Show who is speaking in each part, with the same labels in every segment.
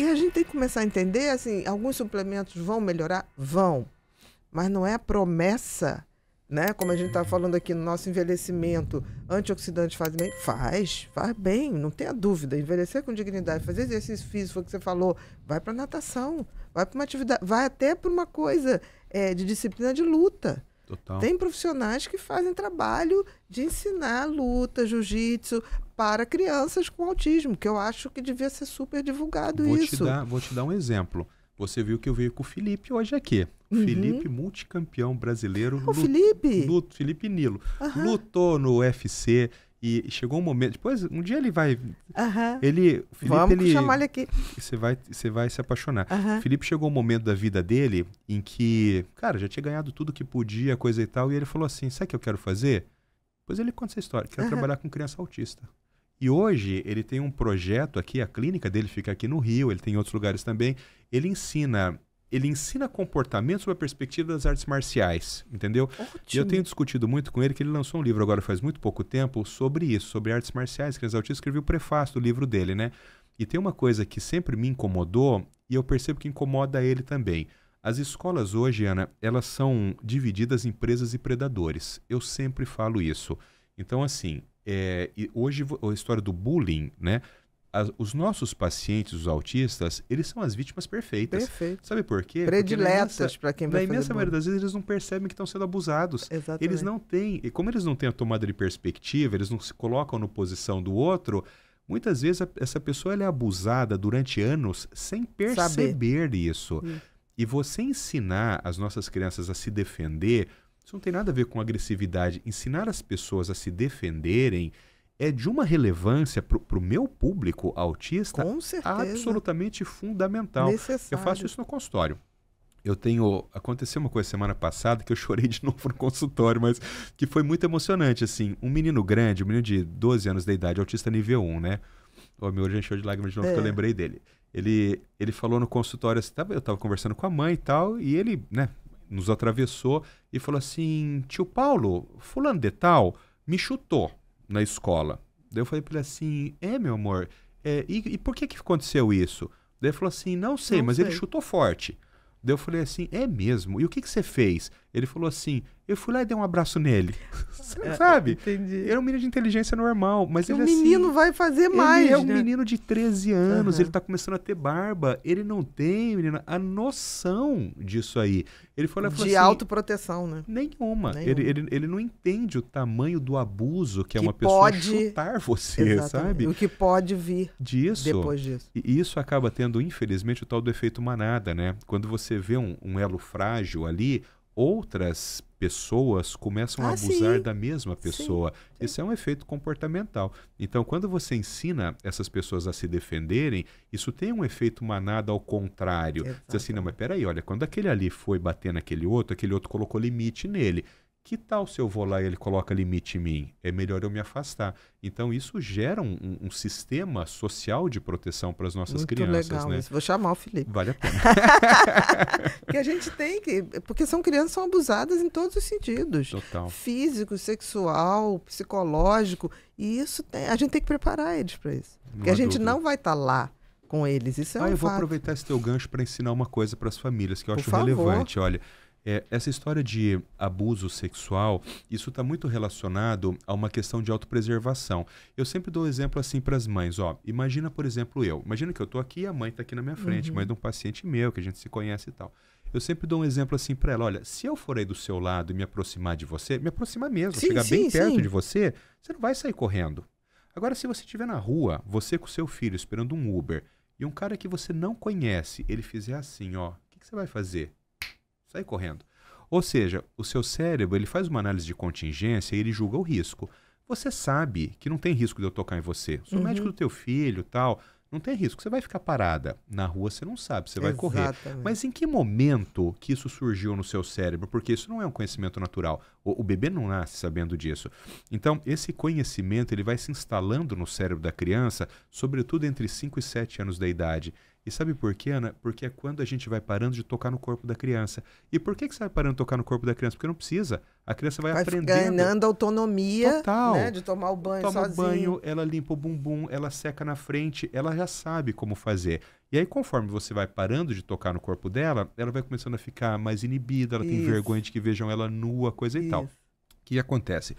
Speaker 1: E a gente tem que começar a entender, assim, alguns suplementos vão melhorar? Vão. Mas não é a promessa, né? Como a gente está falando aqui no nosso envelhecimento, antioxidantes fazem bem? Faz bem, não tenha dúvida. Envelhecer com dignidade, fazer exercício físico, foi o que você falou, vai para natação, vai para uma atividade, vai até para uma coisa de disciplina de luta.
Speaker 2: Total.
Speaker 1: Tem profissionais que fazem trabalho de ensinar luta, jiu-jitsu para crianças com autismo, que eu acho que devia ser super divulgado isso.
Speaker 2: Vou te dar um exemplo. Você viu que eu veio com o Felipe hoje aqui. Felipe, multicampeão brasileiro.
Speaker 1: Felipe?
Speaker 2: Felipe Nilo. Lutou no UFC e chegou um momento... Depois, um dia ele vai...
Speaker 1: Vamos chamar ele aqui.
Speaker 2: Você vai se apaixonar. Felipe chegou um momento da vida dele em que, cara, já tinha ganhado tudo que podia, coisa e tal, e ele falou assim, sabe o que eu quero fazer? Depois ele conta essa história. Quero trabalhar com criança autista. E hoje ele tem um projeto aqui, a clínica dele fica aqui no Rio, ele tem em outros lugares também. Ele ensina comportamento sob a perspectiva das artes marciais, entendeu?
Speaker 1: Ótimo.
Speaker 2: E eu tenho discutido muito com ele, que ele lançou um livro agora faz muito pouco tempo sobre isso, sobre artes marciais, crianças autistas, escreveu o prefácio do livro dele, né? E tem uma coisa que sempre me incomodou, e eu percebo que incomoda ele também. As escolas hoje, Ana, elas são divididas em presas e predadores. Eu sempre falo isso. Então, assim, hoje a história do bullying, né? Os nossos pacientes, os autistas, eles são as vítimas perfeitas.
Speaker 1: Perfeito.
Speaker 2: Sabe por quê?
Speaker 1: Prediletas para quem vai fazer
Speaker 2: Na imensa
Speaker 1: bullying.
Speaker 2: maioria das vezes eles não percebem que estão sendo abusados.
Speaker 1: Exatamente.
Speaker 2: Eles não têm, e como eles não têm a tomada de perspectiva, eles não se colocam na posição do outro, muitas vezes essa pessoa ela é abusada durante anos sem perceber isso. E você ensinar as nossas crianças a se defender, isso não tem nada a ver com agressividade. Ensinar as pessoas a se defenderem é de uma relevância para o meu público autista absolutamente fundamental.
Speaker 1: Necessário.
Speaker 2: Eu faço isso no consultório. Aconteceu uma coisa semana passada que eu chorei de novo no consultório, mas que foi muito emocionante, assim. Um menino grande, um menino de 12 anos de idade, autista nível 1, né? Meu olho encheu de lágrimas de novo porque eu lembrei dele. Ele falou no consultório, assim, eu estava conversando com a mãe e tal, e ele, né, nos atravessou e falou assim, tio Paulo, fulano de tal me chutou na escola. Daí eu falei para ele assim, meu amor, e por que aconteceu isso? Daí ele falou assim, não sei, mas ele chutou forte. Daí eu falei assim, é mesmo? E o que você fez? Ele falou assim, eu fui lá e dei um abraço nele. Sabe?
Speaker 1: Entendi.
Speaker 2: Ele é um menino de inteligência normal, mas ele assim...
Speaker 1: O menino vai fazer mais,
Speaker 2: Ele é um
Speaker 1: né?
Speaker 2: menino de 13 anos, ele tá começando a ter barba, ele não tem, menina, a noção disso aí. Ele falou
Speaker 1: de
Speaker 2: assim,
Speaker 1: autoproteção, né?
Speaker 2: Nenhuma. Ele não entende o tamanho do abuso que é uma pessoa chutar você, sabe?
Speaker 1: O que pode vir
Speaker 2: disso.
Speaker 1: Depois disso.
Speaker 2: E isso acaba tendo, infelizmente, o tal do efeito manada, né? Quando você vê um elo frágil ali, outras pessoas começam a abusar da mesma pessoa. Sim. Isso é um efeito comportamental. Então, quando você ensina essas pessoas a se defenderem, isso tem um efeito manada ao contrário. Diz assim, não, mas peraí, olha, quando aquele ali foi bater naquele outro colocou limite nele. Que tal se eu vou lá e ele coloca limite em mim? É melhor eu me afastar. Então, isso gera um sistema social de proteção para as nossas
Speaker 1: muito
Speaker 2: crianças.
Speaker 1: Legal,
Speaker 2: né?
Speaker 1: Isso. Vou chamar o Felipe.
Speaker 2: Vale a pena.
Speaker 1: Que a gente tem que... Porque crianças são abusadas em todos os sentidos.
Speaker 2: Total.
Speaker 1: Físico, sexual, psicológico. E isso a gente tem que preparar eles para isso. Porque a gente não vai estar lá com eles. Isso é um fato.
Speaker 2: Eu vou aproveitar esse teu gancho para ensinar uma coisa para as famílias que eu acho relevante. Olha... essa história de abuso sexual, isso está muito relacionado a uma questão de autopreservação. Eu sempre dou exemplo assim para as mães. Imagina, por exemplo, imagina que eu estou aqui e a mãe está aqui na minha frente, mãe de um paciente meu, que a gente se conhece e tal. Eu sempre dou um exemplo assim para ela. Olha, se eu for aí do seu lado e me aproximar de você, me aproximar mesmo, chegar bem perto de você, você não vai sair correndo. Agora, se você estiver na rua, você com seu filho esperando um Uber, e um cara que você não conhece, ele fizer assim, o que você vai fazer? Sai correndo. Ou seja, o seu cérebro ele faz uma análise de contingência e ele julga o risco. Você sabe que não tem risco de eu tocar em você. Sou médico do teu filho, tal. Não tem risco. Você vai ficar parada. Na rua você não sabe, você vai correr. Mas em que momento que isso surgiu no seu cérebro? Porque isso não é um conhecimento natural. O bebê não nasce sabendo disso. Então, esse conhecimento ele vai se instalando no cérebro da criança, sobretudo entre 5 e 7 anos da idade. E sabe por quê, Ana? Porque é quando a gente vai parando de tocar no corpo da criança. E por que você vai parando de tocar no corpo da criança? Porque não precisa. A criança vai aprendendo.
Speaker 1: Ganhando autonomia,
Speaker 2: total,
Speaker 1: né, de tomar o banho sozinha.
Speaker 2: Toma o banho, ela limpa o bumbum, ela seca na frente, ela já sabe como fazer. E aí, conforme você vai parando de tocar no corpo dela, ela vai começando a ficar mais inibida, ela tem vergonha de que vejam ela nua, coisa e tal. O que acontece?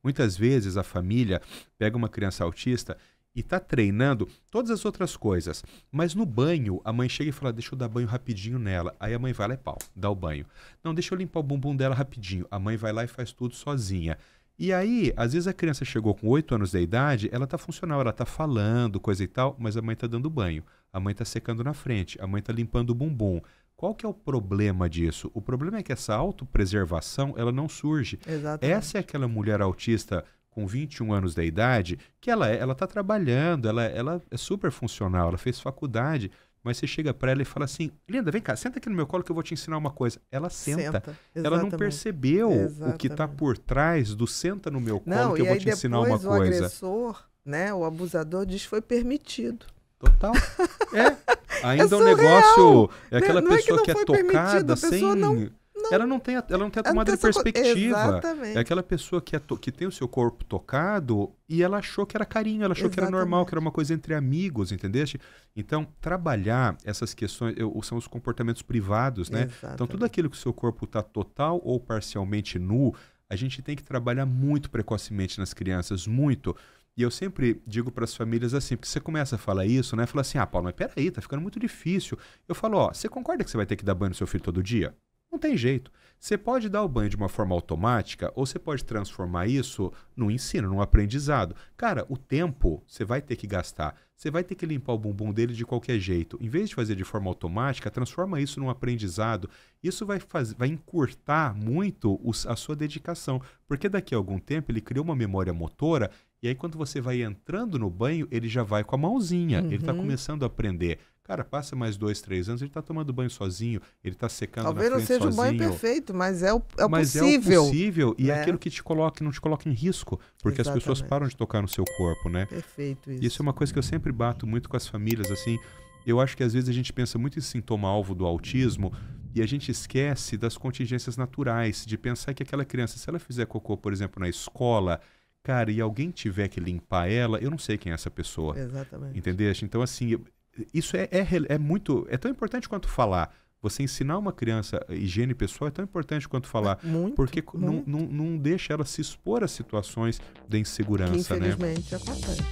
Speaker 2: Muitas vezes a família pega uma criança autista e tá treinando todas as outras coisas. Mas no banho, a mãe chega e fala, deixa eu dar banho rapidinho nela. Aí a mãe vai lá e pau, dá o banho. Não, deixa eu limpar o bumbum dela rapidinho. A mãe vai lá e faz tudo sozinha. E aí, às vezes a criança chegou com 8 anos de idade, ela tá funcional, ela tá falando, coisa e tal, mas a mãe tá dando banho. A mãe tá secando na frente, a mãe tá limpando o bumbum. Qual que é o problema disso? O problema é que essa autopreservação, ela não surge.
Speaker 1: Exatamente.
Speaker 2: Essa é aquela mulher autista com 21 anos de idade, que ela tá trabalhando, ela é super funcional, ela fez faculdade, mas você chega para ela e fala assim, linda, vem cá, senta aqui no meu colo que eu vou te ensinar uma coisa. Ela senta. Ela não percebeu o que está por trás do senta no meu colo que eu vou te ensinar uma coisa.
Speaker 1: O agressor, né, o abusador diz que foi permitido.
Speaker 2: Total. Ainda um negócio, aquela pessoa que é tocada sem... Ela não tem a tomada de perspectiva.
Speaker 1: Exatamente.
Speaker 2: É aquela pessoa que tem o seu corpo tocado e ela achou que era carinho, ela achou que era normal, que era uma coisa entre amigos, entendeste? Então, trabalhar essas questões são os comportamentos privados, né?
Speaker 1: Exatamente.
Speaker 2: Então, tudo aquilo que o seu corpo está total ou parcialmente nu, a gente tem que trabalhar muito precocemente nas crianças, muito. E eu sempre digo para as famílias assim, porque você começa a falar isso, né? Fala assim, Paulo, mas peraí, tá ficando muito difícil. Eu falo, você concorda que você vai ter que dar banho no seu filho todo dia? Não tem jeito. Você pode dar o banho de uma forma automática ou você pode transformar isso no ensino, num aprendizado. Cara, o tempo você vai ter que gastar. Você vai ter que limpar o bumbum dele de qualquer jeito. Em vez de fazer de forma automática, transforma isso num aprendizado. Isso vai encurtar muito a sua dedicação. Porque daqui a algum tempo ele criou uma memória motora e aí quando você vai entrando no banho, ele já vai com a mãozinha. Ele está começando a aprender. Cara, passa mais 2, 3 anos, ele está tomando banho sozinho, ele está secando na frente sozinho.
Speaker 1: Talvez não seja o banho perfeito, mas é o possível.
Speaker 2: Mas é o possível e é aquilo que não te coloca em risco, porque as pessoas param de tocar no seu corpo, né?
Speaker 1: Perfeito isso.
Speaker 2: Isso é uma coisa que eu sempre bato muito com as famílias, assim. Eu acho que às vezes a gente pensa muito em sintoma-alvo do autismo e a gente esquece das contingências naturais, de pensar que aquela criança, se ela fizer cocô, por exemplo, na escola, cara, e alguém tiver que limpar ela, eu não sei quem é essa pessoa.
Speaker 1: Exatamente.
Speaker 2: Entendeste? Então, assim... Isso é tão importante quanto falar. Você ensinar uma criança higiene pessoal é tão importante quanto falar. Porque não deixa ela se expor a situações de insegurança,
Speaker 1: que infelizmente acontece.